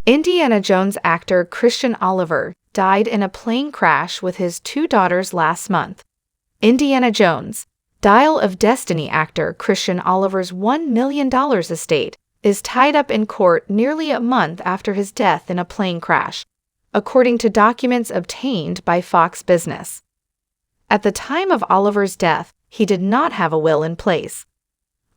Indiana Jones actor Christian Oliver died in a plane crash with his 2 daughters last month. Indiana Jones, Dial of Destiny actor Christian Oliver's $1 million estate is tied up in court nearly a month after his death in a plane crash, according to documents obtained by Fox Business. At the time of Oliver's death, he did not have a will in place.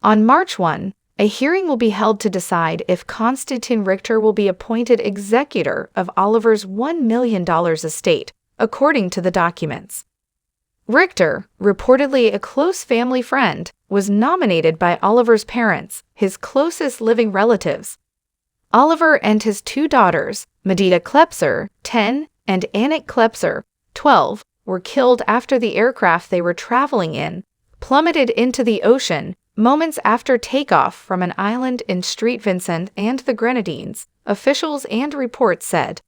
On March 1, a hearing will be held to decide if Konstantin Richter will be appointed executor of Oliver's $1 million estate, according to the documents. Richter, reportedly a close family friend, was nominated by Oliver's parents, his closest living relatives. Oliver and his 2 daughters, Medita Klepser, 10, and Anik Klepser, 12, were killed after the aircraft they were traveling in plummeted into the ocean moments after takeoff from an island in St. Vincent and the Grenadines, officials and reports said.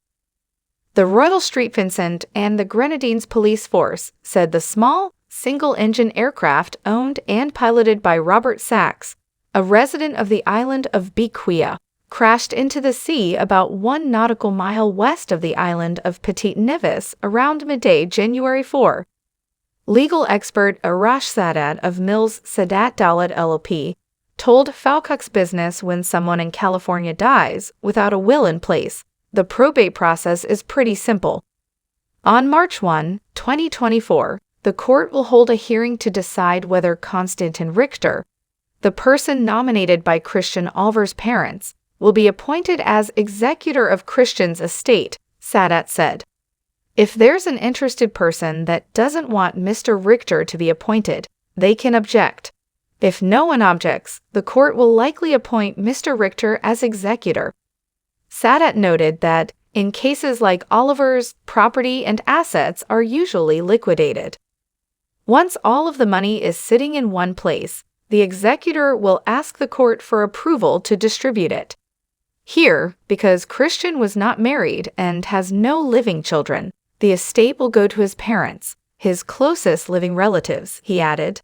The Royal St. Vincent and the Grenadines police force said the small, single-engine aircraft owned and piloted by Robert Sachs, a resident of the island of Bequia, crashed into the sea about 1 nautical mile west of the island of Petit Nevis around midday January 4. Legal expert Arash Sadat of Mills Sadat Dalit LLP told Fox Business when someone in California dies without a will in place, the probate process is pretty simple. On March 1, 2024, the court will hold a hearing to decide whether Konstantin Richter, the person nominated by Christian Oliver's parents, will be appointed as executor of Christian's estate, Sadat said. If there's an interested person that doesn't want Mr. Richter to be appointed, they can object. If no one objects, the court will likely appoint Mr. Richter as executor. Sadat noted that, in cases like Oliver's, property and assets are usually liquidated. Once all of the money is sitting in one place, the executor will ask the court for approval to distribute it. Here, because Christian was not married and has no living children, the estate will go to his parents, his closest living relatives, he added.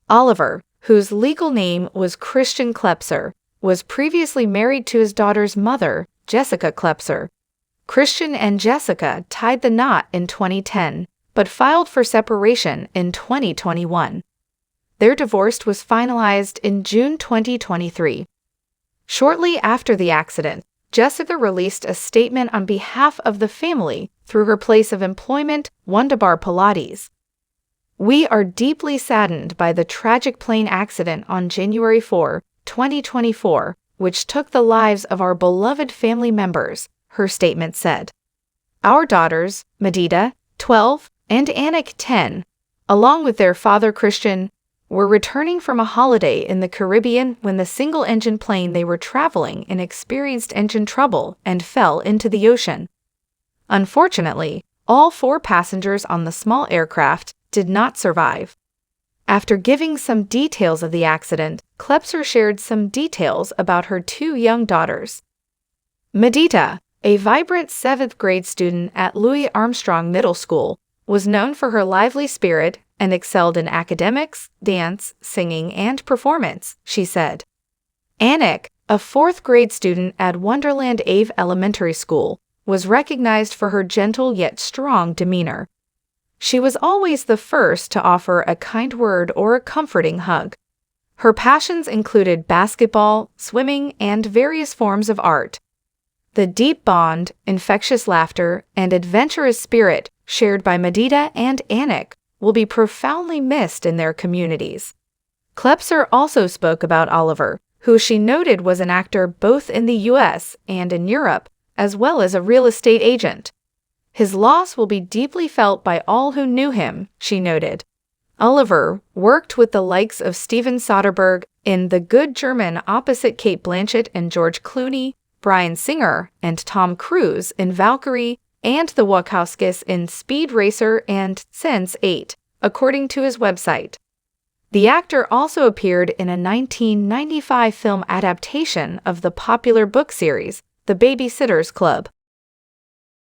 Oliver, whose legal name was Christian Klepser, was previously married to his daughter's mother, Jessica Klepser. Christian and Jessica tied the knot in 2010, but filed for separation in 2021. Their divorce was finalized in June 2023. Shortly after the accident, Jessica released a statement on behalf of the family through her place of employment, Wunderbar Pilates. We are deeply saddened by the tragic plane accident on January 4, 2024, which took the lives of our beloved family members, her statement said. Our daughters, Medita, 12, and Anik, 10, along with their father Christian, were returning from a holiday in the Caribbean when the single-engine plane they were traveling in experienced engine trouble and fell into the ocean. Unfortunately, all 4 passengers on the small aircraft did not survive. After giving some details of the accident, Klepser shared some details about her 2 young daughters. Medita, a vibrant 7th grade student at Louis Armstrong Middle School, was known for her lively spirit and excelled in academics, dance, singing, and performance, she said. Anik, a 4th grade student at Wonderland Ave Elementary School, was recognized for her gentle yet strong demeanor. She was always the first to offer a kind word or a comforting hug. Her passions included basketball, swimming, and various forms of art. The deep bond, infectious laughter, and adventurous spirit shared by Medita and Anik will be profoundly missed in their communities. Klepser also spoke about Oliver, who she noted was an actor both in the U.S. and in Europe, as well as a real estate agent. His loss will be deeply felt by all who knew him, she noted. Oliver worked with the likes of Steven Soderbergh in The Good German opposite Cate Blanchett and George Clooney, Bryan Singer and Tom Cruise in Valkyrie, and the Wachowskis in Speed Racer and Sense8, according to his website. The actor also appeared in a 1995 film adaptation of the popular book series, The Baby-Sitters Club.